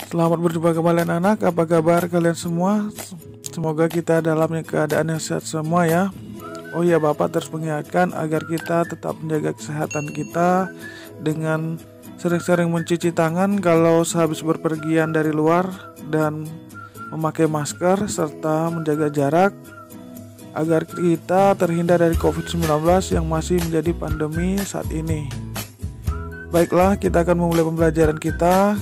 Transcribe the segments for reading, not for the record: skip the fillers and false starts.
Selamat berjumpa kembali anak-anak, apa kabar kalian semua? Semoga kita dalam keadaan yang sehat semua ya. Oh iya, Bapak terus mengingatkan agar kita tetap menjaga kesehatan kita dengan sering-sering mencuci tangan kalau sehabis berpergian dari luar dan memakai masker serta menjaga jarak agar kita terhindar dari COVID-19 yang masih menjadi pandemi saat ini. Baiklah, kita akan memulai pembelajaran kita.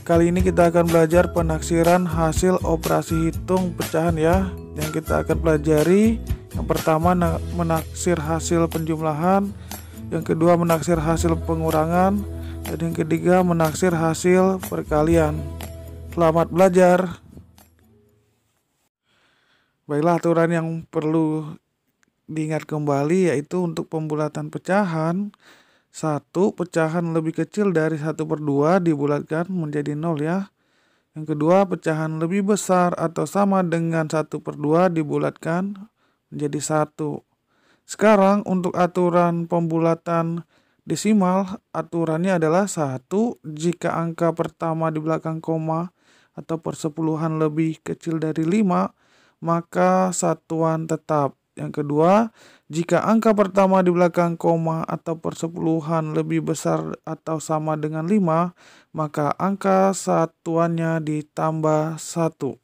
Kali ini kita akan belajar penaksiran hasil operasi hitung pecahan ya. Yang kita akan pelajari, yang pertama menaksir hasil penjumlahan, yang kedua menaksir hasil pengurangan, dan yang ketiga menaksir hasil perkalian. Selamat belajar. Baiklah, aturan yang perlu diingat kembali yaitu untuk pembulatan pecahan, satu pecahan lebih kecil dari 1/2 dibulatkan menjadi 0 ya. Yang kedua, pecahan lebih besar atau sama dengan 1/2 dibulatkan menjadi 1. Sekarang untuk aturan pembulatan desimal, aturannya adalah 1 jika angka pertama di belakang koma atau persepuluhan lebih kecil dari 5, maka satuan tetap. Yang kedua, jika angka pertama di belakang koma atau persepuluhan lebih besar atau sama dengan 5, maka angka satuannya ditambah 1.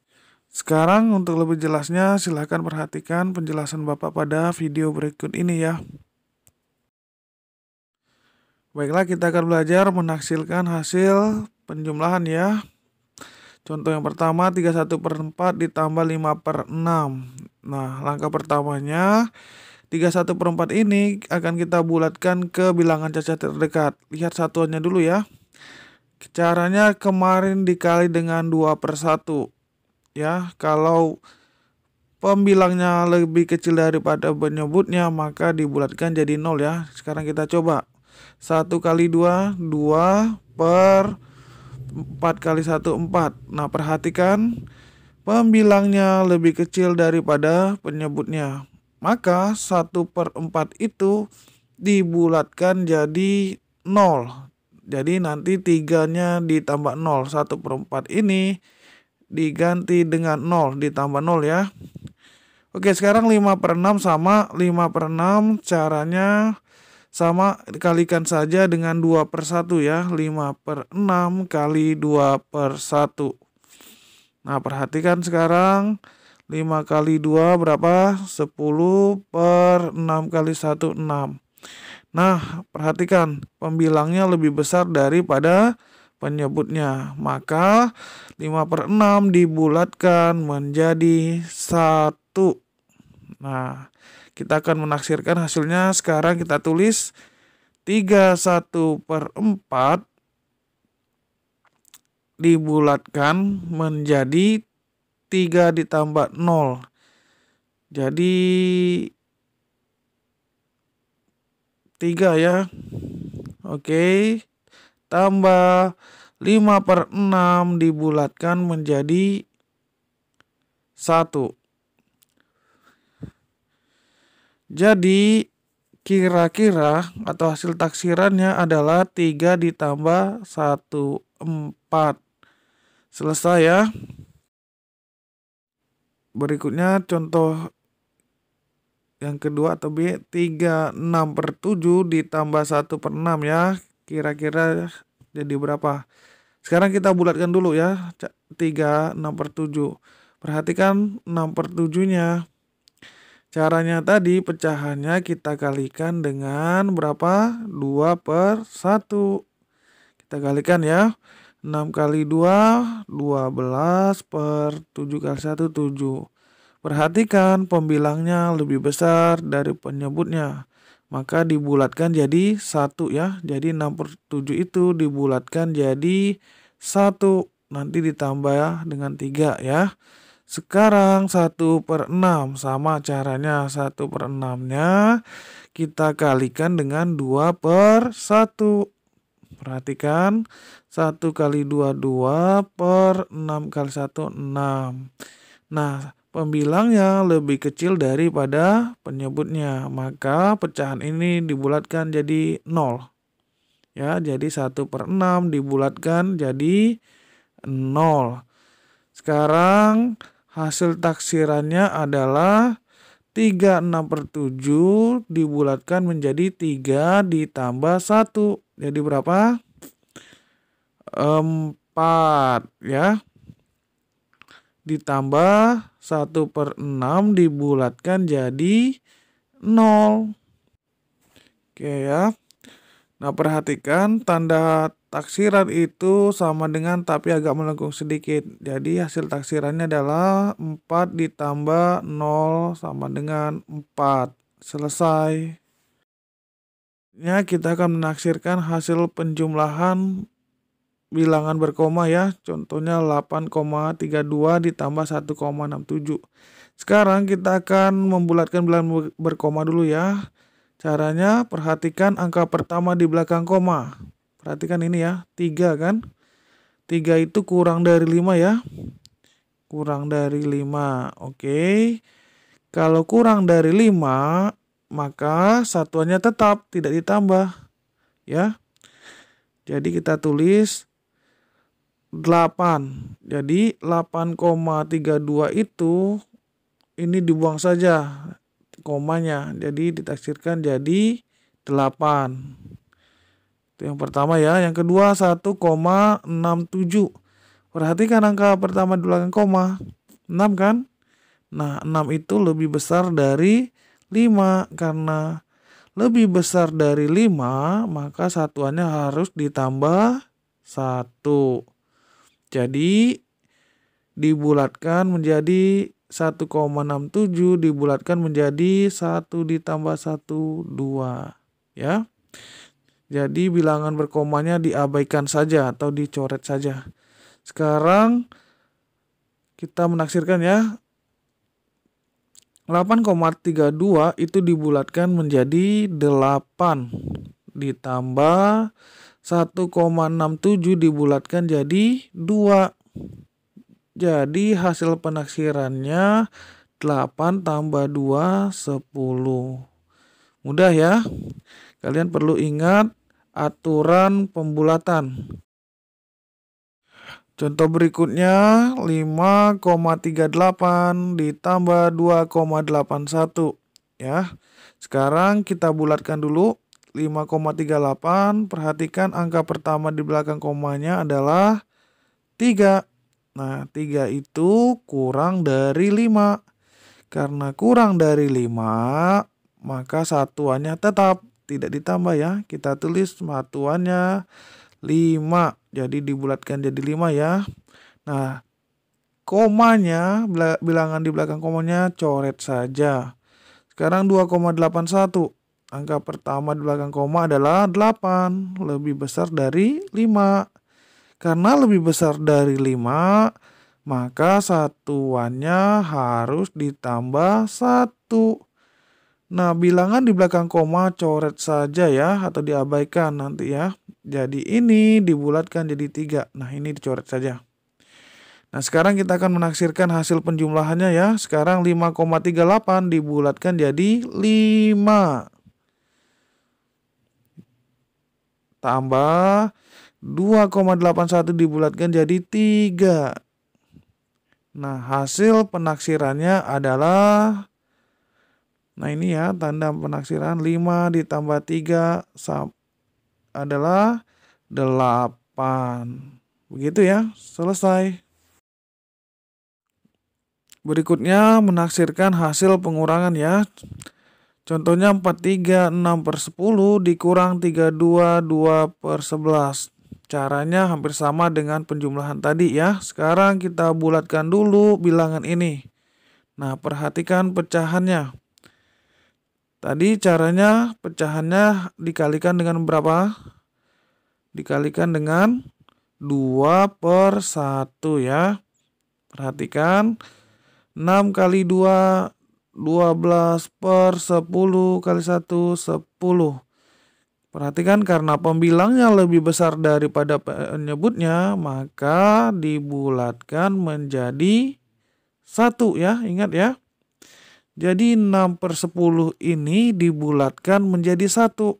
Sekarang untuk lebih jelasnya silahkan perhatikan penjelasan Bapak pada video berikut ini ya. Baiklah, kita akan belajar menaksirkan hasil penjumlahan ya. Contoh yang pertama, 31/4 ditambah 5/6. Nah, langkah pertamanya 31/4 ini akan kita bulatkan ke bilangan cacat terdekat. Lihat satuannya dulu ya. Caranya kemarin dikali dengan 2/1 ya. Kalau pembilangnya lebih kecil daripada penyebutnya maka dibulatkan jadi 0 ya. Sekarang kita coba. 1 kali 2, 2 per 4 kali 1, 4. Nah, perhatikan pembilangnya lebih kecil daripada penyebutnya. Maka 1/4 itu dibulatkan jadi 0. Jadi nanti 3-nya ditambah 0. 1/4 ini diganti dengan 0, ditambah 0 ya. Oke, sekarang 5/6 sama 5/6 caranya sama, dikalikan saja dengan 2/1 ya. 5/6 kali 2/1. Nah, perhatikan sekarang 5 kali 2 berapa? 10/6 kali 1, 6. Nah, perhatikan pembilangnya lebih besar daripada penyebutnya. Maka 5/6 dibulatkan menjadi 1. Nah, kita akan menaksirkan hasilnya. Sekarang kita tulis 31/4 dibulatkan menjadi 3 ditambah 0. Jadi 3 ya. Oke. Tambah 5/6 dibulatkan menjadi 1. Jadi kira-kira atau hasil taksirannya adalah 3 ditambah 1, 4. Selesai ya. Berikutnya contoh yang kedua atau B, 36/7 ditambah 1/6 ya. Kira-kira jadi berapa? Sekarang kita bulatkan dulu ya. 36/7. Perhatikan 6/7-nya. Caranya tadi pecahannya kita kalikan dengan berapa? 2/1. Kita kalikan ya. 6 kali 2, 12/7 kali 1, 7. Perhatikan pembilangnya lebih besar dari penyebutnya. Maka dibulatkan jadi 1 ya. Jadi 6/7 itu dibulatkan jadi 1. Nanti ditambah dengan 3 ya. Sekarang 1/6 sama caranya. 1/6-nya kita kalikan dengan 2/1. Perhatikan 1 kali 2, 2/6 kali 1, 6. Nah, pembilangnya lebih kecil daripada penyebutnya. Maka pecahan ini dibulatkan jadi 0. Ya, jadi 1/6 dibulatkan jadi 0. Sekarang hasil taksirannya adalah 36/7 dibulatkan menjadi 3 ditambah 1. Jadi berapa? 4 ya. Ditambah 1/6 dibulatkan jadi 0. Oke ya. Nah, perhatikan tanda taksiran itu sama dengan tapi agak melengkung sedikit. Jadi hasil taksirannya adalah 4 ditambah 0 sama dengan 4. Selesai. Ya, kita akan menaksirkan hasil penjumlahan bilangan berkoma ya. Contohnya 8,32 ditambah 1,67. Sekarang kita akan membulatkan bilangan berkoma dulu ya. Caranya perhatikan angka pertama di belakang koma. Perhatikan ini ya, 3 kan. 3 itu kurang dari 5 ya. Kurang dari 5. Oke. Kalau kurang dari 5, maka satuannya tetap tidak ditambah. Ya. Jadi kita tulis 8. Jadi 8,32 itu ini dibuang saja komanya, jadi ditaksirkan jadi 8. Itu yang pertama ya. Yang kedua 1,67. Perhatikan angka pertama di belakang koma, 6 kan. Nah, 6 itu lebih besar dari 5. Karena lebih besar dari 5, maka satuannya harus ditambah 1. Jadi dibulatkan menjadi 1,67 dibulatkan menjadi 1 ditambah 1, 2. Ya. Jadi bilangan berkomanya diabaikan saja atau dicoret saja. Sekarang kita menaksirkan ya. 8,32 itu dibulatkan menjadi 8 ditambah 1,67 dibulatkan jadi 2. Jadi hasil penaksirannya 8 tambah 2, 10. Mudah ya. Kalian perlu ingat aturan pembulatan. Contoh berikutnya 5,38 ditambah 2,81 ya. Sekarang kita bulatkan dulu 5,38. Perhatikan angka pertama di belakang komanya adalah 3. Nah, 3 itu kurang dari 5. Karena kurang dari 5, maka satuannya tetap tidak ditambah ya. Kita tulis satuannya 5. Jadi dibulatkan jadi 5 ya. Nah, komanya, bilangan di belakang komanya coret saja. Sekarang 2,81. Angka pertama di belakang koma adalah 8. Lebih besar dari 5. Karena lebih besar dari 5, maka satuannya harus ditambah 1. Nah, bilangan di belakang koma coret saja ya, atau diabaikan nanti ya. Jadi ini dibulatkan jadi 3. Nah, ini dicoret saja. Nah, sekarang kita akan menaksirkan hasil penjumlahannya ya. Sekarang 5,38 dibulatkan jadi 5. Tambah 2,81 dibulatkan jadi 3. Nah, hasil penaksirannya adalah, nah ini ya tanda penaksiran, 5 ditambah 3 adalah 8. Begitu ya, selesai. Berikutnya menaksirkan hasil pengurangan ya. Contohnya 436/10 dikurang 322 2/11. Caranya hampir sama dengan penjumlahan tadi ya. Sekarang kita bulatkan dulu bilangan ini. Nah, perhatikan pecahannya. Tadi caranya pecahannya dikalikan dengan berapa? Dikalikan dengan 2/1 ya. Perhatikan 6 kali 2, 12/10 kali 1, 10. Perhatikan karena pembilangnya lebih besar daripada penyebutnya, maka dibulatkan menjadi 1 ya, ingat ya. Jadi 6/10 ini dibulatkan menjadi 1.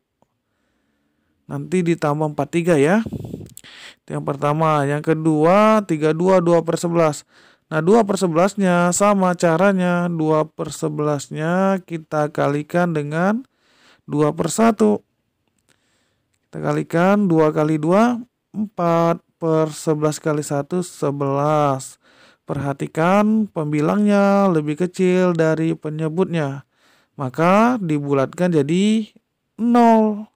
Nanti ditambah 43 ya. Itu yang pertama. Yang kedua 32 2/11. Nah 2/11-nya sama caranya. 2/11-nya kita kalikan dengan 2/1. Kita kalikan 2 kali 2 4 per 11 kali 1 11. Perhatikan pembilangnya lebih kecil dari penyebutnya. Maka dibulatkan jadi 0.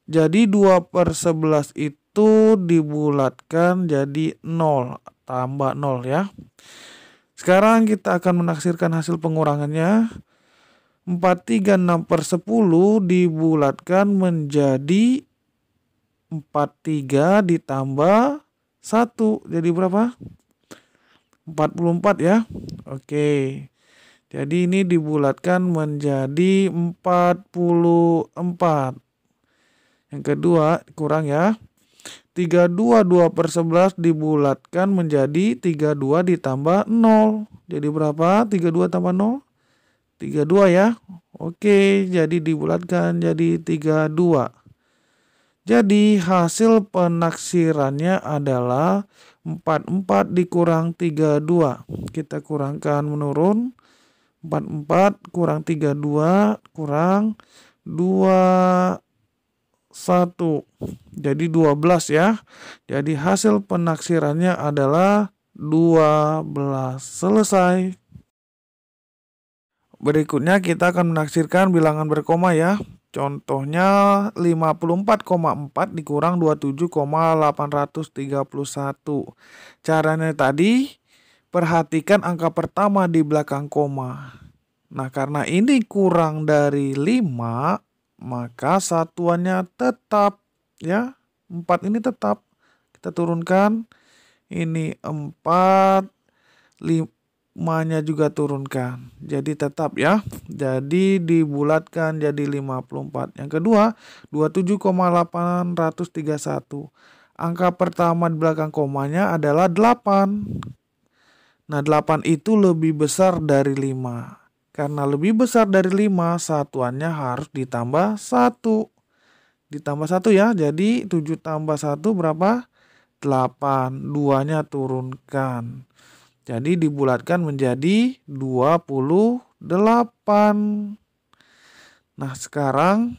Jadi 2/11 itu dibulatkan jadi 0. Tambah 0 ya. Sekarang kita akan menaksirkan hasil pengurangannya. 436/10 dibulatkan menjadi 43 ditambah 1. Jadi berapa? 44 ya. Oke. Jadi ini dibulatkan menjadi 44. Yang kedua kurang ya. 32 2/11 dibulatkan menjadi 32 ditambah 0. Jadi berapa? 32 tambah 0? 32 ya. Oke, jadi dibulatkan jadi 32. Jadi hasil penaksirannya adalah 44 dikurang 32. Kita kurangkan menurun. 44 kurang 32 kurang 21. Jadi 12 ya. Jadi hasil penaksirannya adalah 12. Selesai. Berikutnya kita akan menaksirkan bilangan berkoma ya. Contohnya 54,4 dikurang 27,831. Caranya tadi, perhatikan angka pertama di belakang koma. Nah, karena ini kurang dari 5, maka satuannya tetap ya. 4 ini tetap. Kita turunkan. Ini 4, 5-nya juga turunkan. Jadi tetap ya. Jadi dibulatkan jadi 54. Yang kedua, 27,831. Angka pertama di belakang komanya adalah 8. Nah, 8 itu lebih besar dari 5. Karena lebih besar dari 5, satuannya harus ditambah 1. Ditambah 1 ya. Jadi 7 tambah 1 berapa? 8. 2-nya turunkan. Jadi dibulatkan menjadi 28. Nah sekarang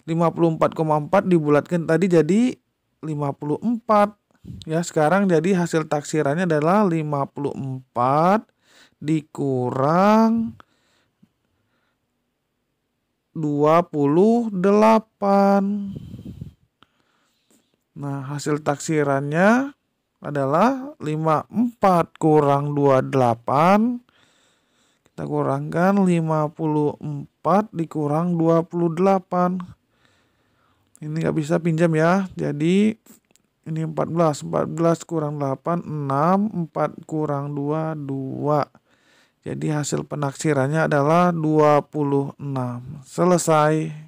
54,4 dibulatkan tadi jadi 54. Ya sekarang jadi hasil taksirannya adalah 54 dikurang 28. Nah hasil taksirannya adalah 54 kurang 28. Kita kurangkan 54 dikurang 28. Ini nggak bisa pinjam ya. Jadi ini 14. 14 kurang 8, 6. 4 kurang 2, 2. Jadi hasil penaksirannya adalah 26. Selesai.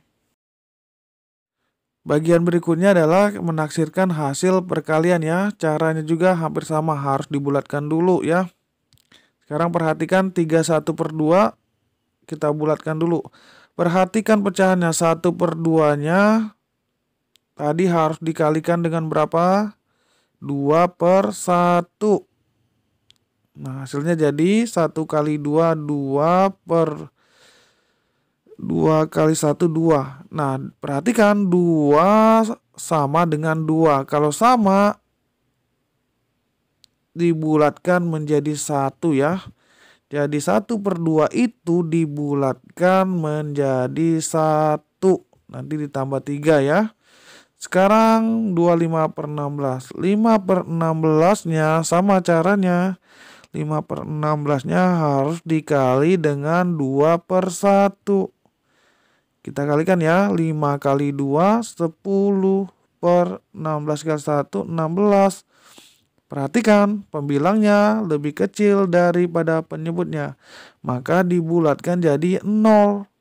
Bagian berikutnya adalah menaksirkan hasil perkalian ya. Caranya juga hampir sama, harus dibulatkan dulu ya. Sekarang perhatikan 31/2 kita bulatkan dulu. Perhatikan pecahannya 1/2-nya tadi harus dikalikan dengan berapa? 2/1. Nah hasilnya jadi 1 kali 2, 2 per 2 kali 1, 2. Nah, perhatikan 2 sama dengan 2. Kalau sama, dibulatkan menjadi 1 ya. Jadi 1/2 itu dibulatkan menjadi 1. Nanti ditambah 3 ya. Sekarang 25/16. 5/16-nya sama caranya. 5/16-nya harus dikali dengan 2/1. Kita kalikan ya, 5 kali 2, 10 per 16 kali 1, 16. Perhatikan, pembilangnya lebih kecil daripada penyebutnya. Maka dibulatkan jadi 0.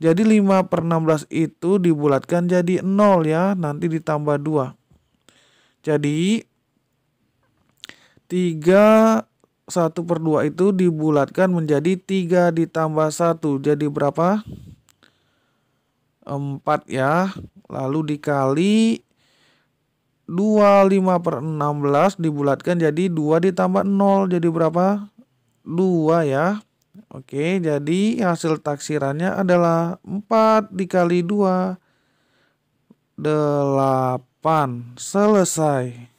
Jadi 5/16 itu dibulatkan jadi 0 ya, nanti ditambah 2. Jadi 1/2 itu dibulatkan menjadi 3 ditambah 1. Jadi berapa? 4 ya. Lalu dikali 25/16 dibulatkan jadi 2 ditambah 0 jadi berapa? 2 ya. Oke, jadi hasil taksirannya adalah 4 dikali 2, 8. Selesai.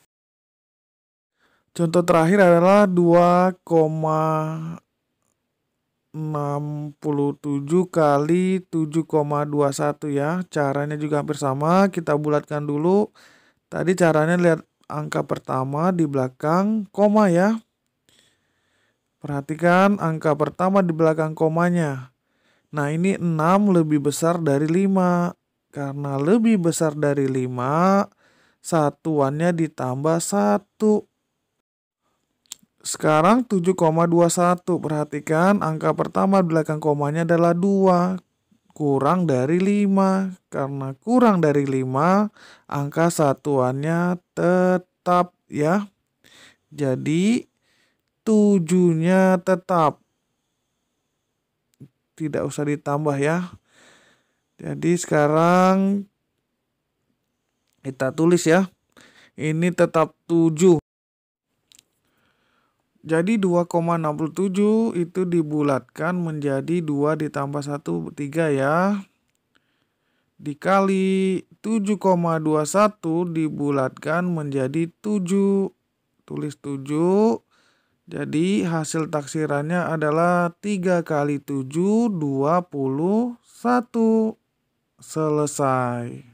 Contoh terakhir adalah 2,67 kali 7,21 ya. Caranya juga hampir sama. Kita bulatkan dulu. Tadi caranya lihat angka pertama di belakang koma ya. Perhatikan angka pertama di belakang komanya. Nah, ini 6 lebih besar dari 5. Karena lebih besar dari 5, satuannya ditambah 1. Sekarang 7,21. Perhatikan angka pertama di belakang komanya adalah 2. Kurang dari 5. Karena kurang dari 5, angka satuannya tetap ya. Jadi 7-nya tetap. Tidak usah ditambah ya. Jadi sekarang kita tulis ya. Ini tetap 7. Jadi 2,67 itu dibulatkan menjadi 2 ditambah 1, 3 ya. Dikali 7,21 dibulatkan menjadi 7. Tulis 7. Jadi hasil taksirannya adalah 3 kali 7, 21. Selesai.